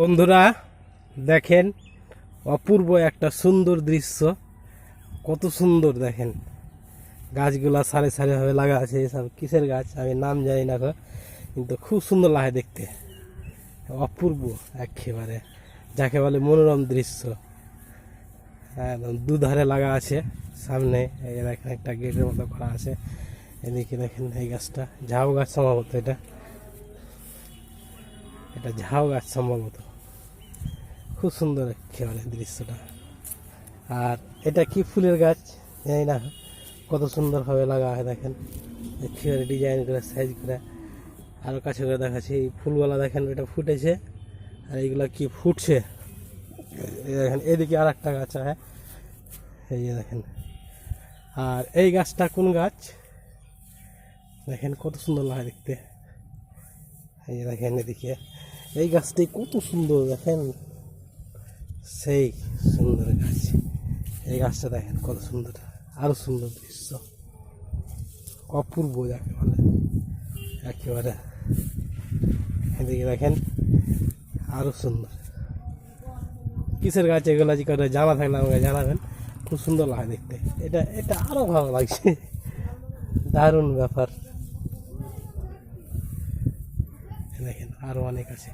বন্ধুরা দেখেন, অপূর্ব একটা সুন্দর দৃশ্য। কত সুন্দর দেখেন, গাছগুলা সারে সারে ভাবে লাগা আছে। এসব কিসের গাছ আমি নাম জানি না, কিন্তু খুব সুন্দর লাগে দেখতে। অপূর্ব একেবারে, যাকে বলে মনোরম দৃশ্য। একদম দুধারে লাগা আছে। সামনে এই দেখেন একটা গেটের মতো করা আছে। এদিকে দেখেন এই গাছটা ঝাউ গাছ সম্ভবত, এটা ঝাউ গাছ সম্ভবত। খুব সুন্দর একেবারে দৃশ্যটা। আর এটা কি ফুলের গাছ জানি না, কত সুন্দরভাবে লাগা হয় দেখেন, একেবারে ডিজাইন করে সাইজ করে। আরও কাছে করে দেখাচ্ছি, এই ফুলগুলা দেখেন এটা ফুটেছে, আর এইগুলা কি ফুটছে। দেখেন এদিকে আর একটা গাছ আছে, এই যে দেখেন। আর এই গাছটা কোন গাছ দেখেন, কত সুন্দর লাগে দেখতে। এই যে দেখেন এদিকে এই গাছটি কত সুন্দর দেখেন, সেই সুন্দর গাছ। এই গাছটা দেখেন কত সুন্দর, আরো সুন্দর দৃশ্য, অপূর্ব যাকে বলে একেবারে। এদিকে দেখেন আরো সুন্দর। কিসের গাছ এগুলো যে করে জানা থাকলে আমাকে জানাবেন, খুব সুন্দর লাগে দেখতে। এটা এটা আরো ভালো লাগছে, দারুণ ব্যাপার। দেখেন আরো অনেক আছে।